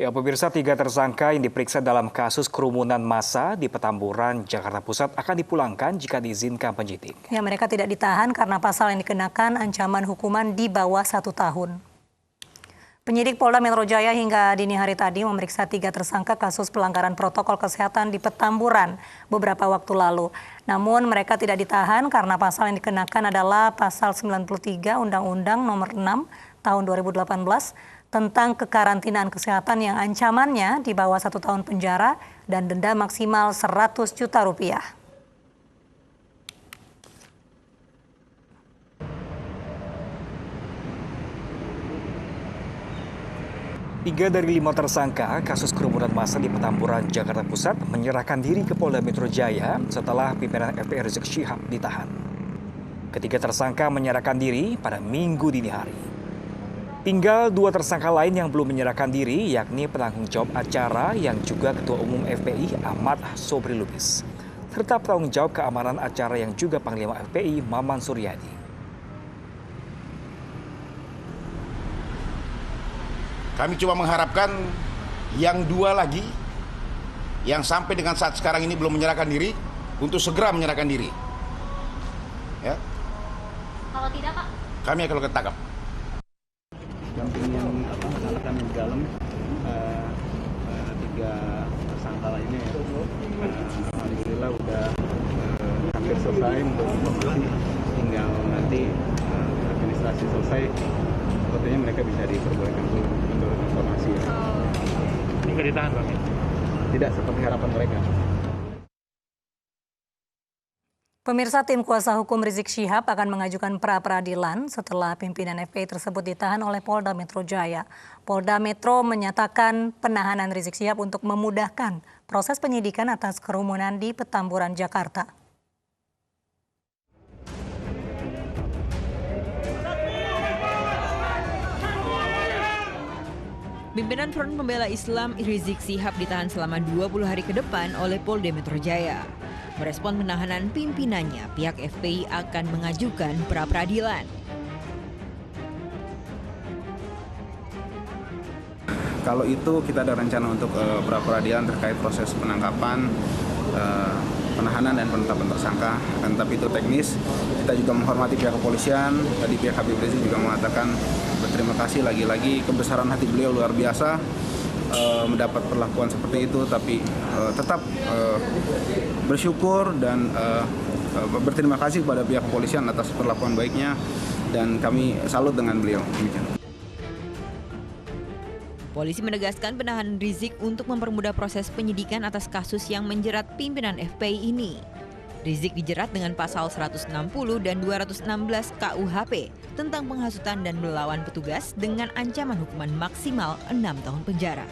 Ya, pemirsa, 3 tersangka yang diperiksa dalam kasus kerumunan massa di Petamburan, Jakarta Pusat akan dipulangkan jika diizinkan penyidik. Ya, mereka tidak ditahan karena pasal yang dikenakan ancaman hukuman di bawah 1 tahun. Penyidik Polda Metro Jaya hingga dini hari tadi memeriksa 3 tersangka kasus pelanggaran protokol kesehatan di Petamburan beberapa waktu lalu. Namun mereka tidak ditahan karena pasal yang dikenakan adalah pasal 93 Undang-Undang Nomor 6 Tahun 2018 tentang kekarantinaan kesehatan yang ancamannya di bawah 1 tahun penjara dan denda maksimal 100 juta rupiah. Tiga dari 5 tersangka kasus kerumunan massa di Petamburan, Jakarta Pusat menyerahkan diri ke Polda Metro Jaya setelah pimpinan FPI Rizik Syihab ditahan. Ketiga tersangka menyerahkan diri pada Minggu dini hari. Tinggal 2 tersangka lain yang belum menyerahkan diri, yakni penanggung jawab acara yang juga Ketua Umum FPI Ahmad Sobri Lubis, serta penanggung jawab keamanan acara yang juga Panglima FPI Maman Suryadi. Kami cuma mengharapkan yang 2 lagi yang sampai dengan saat sekarang ini belum menyerahkan diri untuk segera menyerahkan diri. Ya. Kalau tidak, Pak? Kami akan ketangkap. Dampingin akan di dalam 3 tersangka lainnya ya. Alhamdulillah udah hampir selesai untuk tinggal nanti administrasi selesai. Sepertinya mereka bisa diperbolehkan menurut informasi ya. Ini nggak ditahan, Bang? Tidak seperti harapan mereka. Pemirsa, tim kuasa hukum Rizik Syihab akan mengajukan pra-peradilan setelah pimpinan FPI tersebut ditahan oleh Polda Metro Jaya. Polda Metro menyatakan penahanan Rizik Syihab untuk memudahkan proses penyidikan atas kerumunan di Petamburan, Jakarta. Pimpinan Front Pembela Islam Rizik Syihab ditahan selama 20 hari ke depan oleh Polda Metro Jaya. Merespon penahanan pimpinannya, pihak FPI akan mengajukan pra-peradilan. Kalau itu kita ada rencana untuk pra-peradilan terkait proses penangkapan, penahanan dan penetapan tersangka. Tetapi itu teknis. Kita juga menghormati pihak kepolisian. Tadi pihak Habib Rizik juga mengatakan berterima kasih lagi-lagi, kebesaran hati beliau luar biasa mendapat perlakuan seperti itu, tapi tetap bersyukur dan berterima kasih kepada pihak kepolisian atas perlakuan baiknya, dan kami salut dengan beliau. Polisi menegaskan penahanan Rizik untuk mempermudah proses penyidikan atas kasus yang menjerat pimpinan FPI ini. Rizik dijerat dengan pasal 160 dan 216 KUHP tentang penghasutan dan melawan petugas dengan ancaman hukuman maksimal 6 tahun penjara.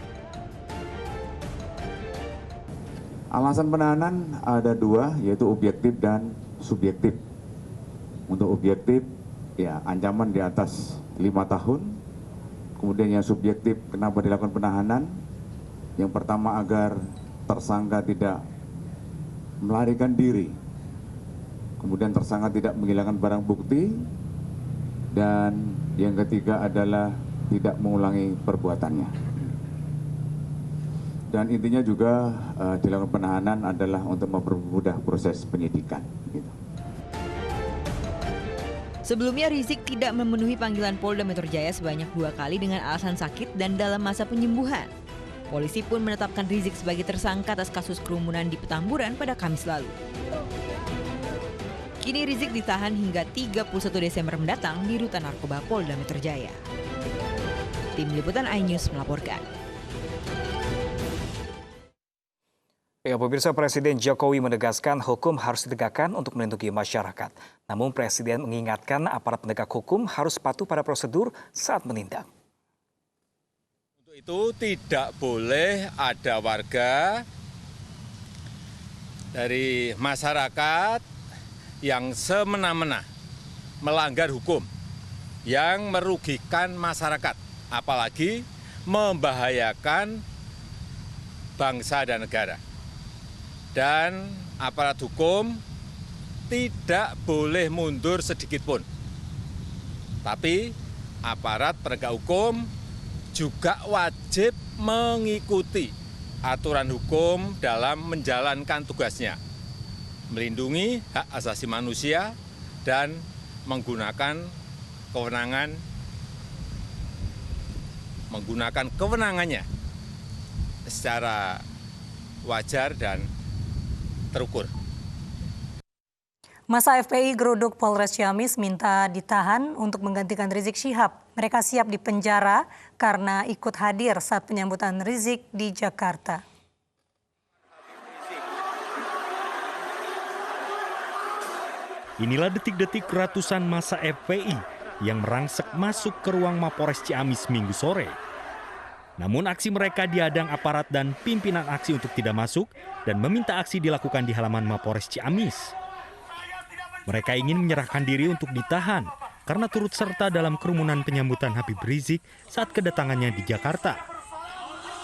Alasan penahanan ada 2, yaitu objektif dan subjektif. Untuk objektif, ya ancaman di atas 5 tahun. Kemudian yang subjektif, kenapa dilakukan penahanan? Yang pertama, agar tersangka tidak melarikan diri. Kemudian tersangka tidak menghilangkan barang bukti. Dan yang ketiga adalah tidak mengulangi perbuatannya. Dan intinya juga dilakukan penahanan adalah untuk mempermudah proses penyidikan. Gitu. Sebelumnya Rizik tidak memenuhi panggilan Polda Metro Jaya sebanyak 2 kali dengan alasan sakit dan dalam masa penyembuhan. Polisi pun menetapkan Rizik sebagai tersangka atas kasus kerumunan di Petamburan pada Kamis lalu. Kini Rizik ditahan hingga 31 Desember mendatang di Rutan Narkoba Polda Metro Jaya. Tim Liputan iNews melaporkan. Ya, pemirsa, Presiden Jokowi menegaskan hukum harus ditegakkan untuk melindungi masyarakat. Namun Presiden mengingatkan aparat penegak hukum harus patuh pada prosedur saat menindak. Untuk itu tidak boleh ada warga dari masyarakat yang semena-mena melanggar hukum, yang merugikan masyarakat, apalagi membahayakan bangsa dan negara. Dan aparat hukum tidak boleh mundur sedikit pun. Tapi aparat penegak hukum juga wajib mengikuti aturan hukum dalam menjalankan tugasnya, melindungi hak asasi manusia dan menggunakan kewenangannya secara wajar dan terukur. Masa FPI Geruduk Polres Ciamis minta ditahan untuk menggantikan Rizik Syihab. Mereka siap dipenjara karena ikut hadir saat penyambutan Rizik di Jakarta. Inilah detik-detik ratusan massa FPI yang merangsek masuk ke ruang Mapores Ciamis Minggu sore. Namun aksi mereka dihadang aparat dan pimpinan aksi untuk tidak masuk dan meminta aksi dilakukan di halaman Mapores Ciamis. Mereka ingin menyerahkan diri untuk ditahan karena turut serta dalam kerumunan penyambutan Habib Rizik saat kedatangannya di Jakarta.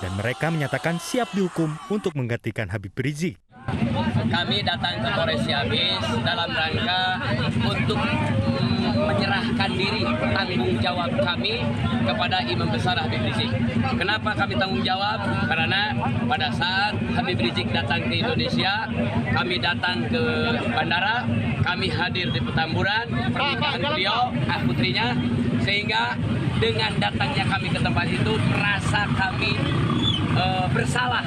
Dan mereka menyatakan siap dihukum untuk menggantikan Habib Rizik. Kami datang ke Polres Ciamis dalam rangka untuk menyerahkan diri tanggung jawab kami kepada Imam Besar Habib Rizik. Kenapa kami tanggung jawab? Karena pada saat Habib Rizik datang ke Indonesia, kami datang ke bandara, kami hadir di Petamburan, pernikahan beliau, putrinya, sehingga dengan datangnya kami ke tempat itu, merasa kami bersalah.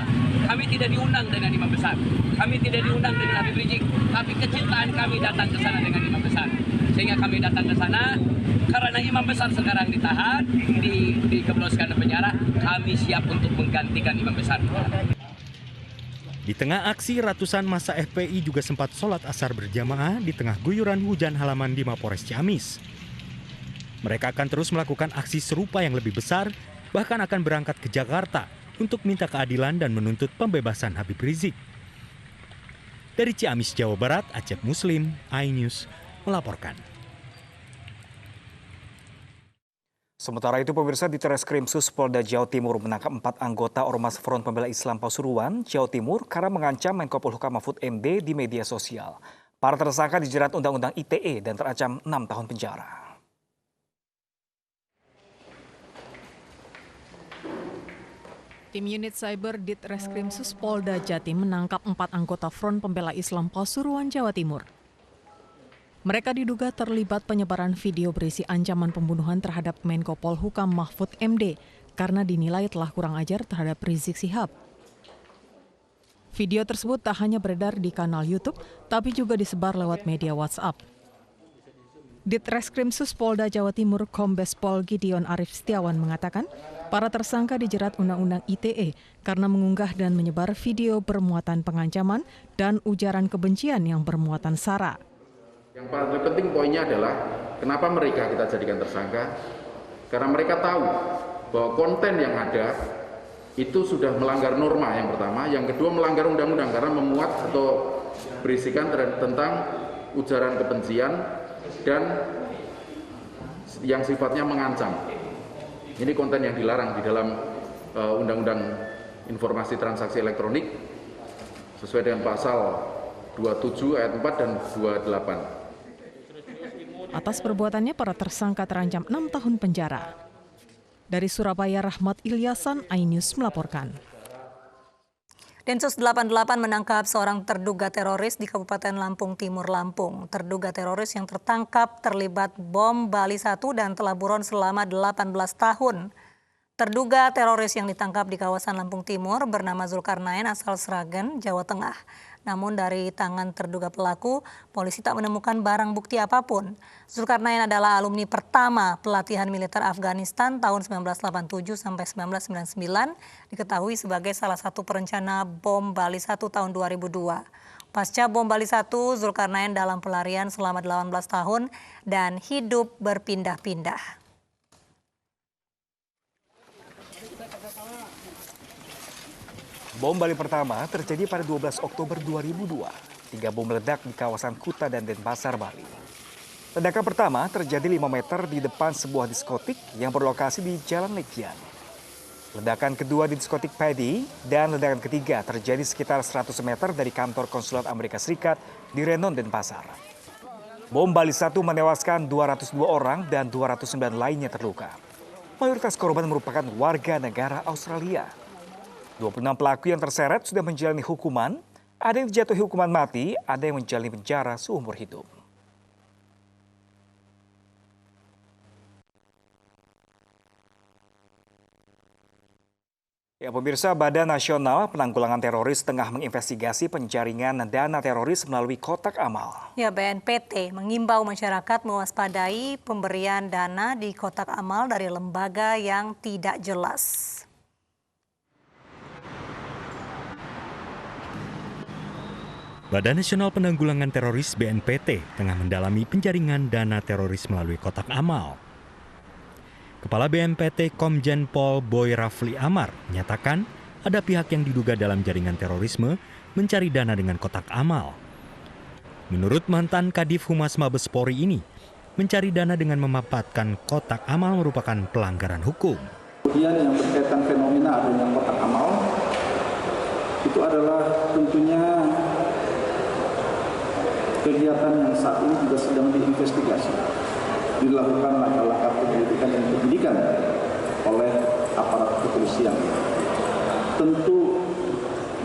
Kami tidak diundang dengan Imam Besar, kami tidak diundang dengan Habib Rizik, tapi kecintaan kami datang ke sana dengan Imam Besar. Sehingga kami datang ke sana, karena Imam Besar sekarang ditahan, dikebloskan ke penjara, kami siap untuk menggantikan Imam Besar. Di tengah aksi, ratusan massa FPI juga sempat sholat asar berjamaah di tengah guyuran hujan halaman di Mapores Ciamis. Mereka akan terus melakukan aksi serupa yang lebih besar, bahkan akan berangkat ke Jakarta untuk minta keadilan dan menuntut pembebasan Habib Rizik. Dari Ciamis, Jawa Barat, Acep Muslim, iNews melaporkan. Sementara itu, pemirsa, di Treskrimsus Polda Jawa Timur menangkap 4 anggota Ormas Front Pembela Islam Pasuruan, Jawa Timur karena mengancam Menko Polhukam Mahfud MD di media sosial. Para tersangka dijerat Undang-Undang ITE dan terancam 6 tahun penjara. Tim Unit Cyber Ditreskrimsus Polda Jatim menangkap 4 anggota Front Pembela Islam Pasuruan, Jawa Timur. Mereka diduga terlibat penyebaran video berisi ancaman pembunuhan terhadap Menko Polhukam Mahfud MD karena dinilai telah kurang ajar terhadap Rizik Syihab. Video tersebut tak hanya beredar di kanal YouTube, tapi juga disebar lewat media WhatsApp. Ditreskrimsus Polda Jawa Timur Kombes Pol Gideon Arif Setiawan mengatakan, para tersangka dijerat Undang-Undang ITE karena mengunggah dan menyebar video bermuatan pengancaman dan ujaran kebencian yang bermuatan sara. Yang paling penting poinnya adalah kenapa mereka kita jadikan tersangka? Karena mereka tahu bahwa konten yang ada itu sudah melanggar norma yang pertama, yang kedua melanggar undang-undang karena memuat atau berisikan tentang ujaran kebencian dan yang sifatnya mengancam. Ini konten yang dilarang di dalam Undang-Undang Informasi Transaksi Elektronik sesuai dengan pasal 27 ayat 4 dan 28. Atas perbuatannya, para tersangka terancam 6 tahun penjara. Dari Surabaya, Rahmat Ilyasan, iNews melaporkan. Densus 88 menangkap seorang terduga teroris di Kabupaten Lampung Timur, Lampung. Terduga teroris yang tertangkap terlibat bom Bali 1 dan telah buron selama 18 tahun. Terduga teroris yang ditangkap di kawasan Lampung Timur bernama Zulkarnain asal Sragen, Jawa Tengah. Namun dari tangan terduga pelaku, polisi tak menemukan barang bukti apapun. Zulkarnain adalah alumni pertama pelatihan militer Afghanistan tahun 1987 sampai 1999, diketahui sebagai salah satu perencana bom Bali 1 tahun 2002. Pasca bom Bali 1, Zulkarnain dalam pelarian selama 18 tahun dan hidup berpindah-pindah. Bom Bali pertama terjadi pada 12 Oktober 2002. 3 bom meledak di kawasan Kuta dan Denpasar, Bali. Ledakan pertama terjadi 5 meter di depan sebuah diskotik yang berlokasi di Jalan Legian. Ledakan kedua di diskotik Paddy dan ledakan ketiga terjadi sekitar 100 meter dari kantor konsulat Amerika Serikat di Renon, Denpasar. Bom Bali 1 menewaskan 202 orang dan 209 lainnya terluka. Mayoritas korban merupakan warga negara Australia. 26 pelaku yang terseret sudah menjalani hukuman, ada yang dijatuhi hukuman mati, ada yang menjalani penjara seumur hidup. Ya, pemirsa, Badan Nasional Penanggulangan Teroris tengah menginvestigasi penjaringan dana teroris melalui kotak amal. Ya, BNPT mengimbau masyarakat mewaspadai pemberian dana di kotak amal dari lembaga yang tidak jelas. Badan Nasional Penanggulangan Teroris BNPT tengah mendalami penjaringan dana teroris melalui kotak amal. Kepala BNPT Komjen Pol Boy Rafli Amar menyatakan ada pihak yang diduga dalam jaringan terorisme mencari dana dengan kotak amal. Menurut mantan Kadif Humas Mabes Polri ini, mencari dana dengan memanfaatkan kotak amal merupakan pelanggaran hukum. Kemudian yang berkaitan fenomena adanya kotak amal, itu adalah tentunya kegiatan yang saat ini juga sedang diinvestigasi. Dilakukan langkah-langkah penyelidikan dan penyidikan oleh aparat kepolisian. Tentu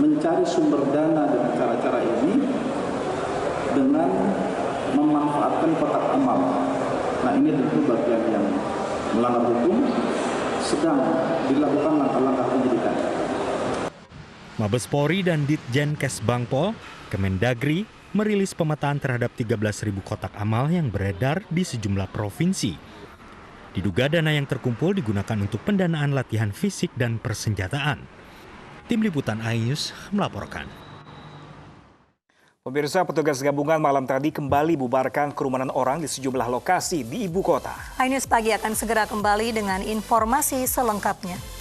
mencari sumber dana dengan cara-cara ini dengan memanfaatkan kotak amal. Nah, ini tentu bagian yang melanggar hukum, sedang dilakukan langkah-langkah penyidikan. Mabes Polri dan Ditjen Kesbangpol, Kemendagri, merilis pemetaan terhadap 13.000 kotak amal yang beredar di sejumlah provinsi. Diduga dana yang terkumpul digunakan untuk pendanaan latihan fisik dan persenjataan. Tim Liputan iNews melaporkan. Pemirsa, petugas gabungan malam tadi kembali bubarkan kerumunan orang di sejumlah lokasi di ibu kota. iNews Pagi akan segera kembali dengan informasi selengkapnya.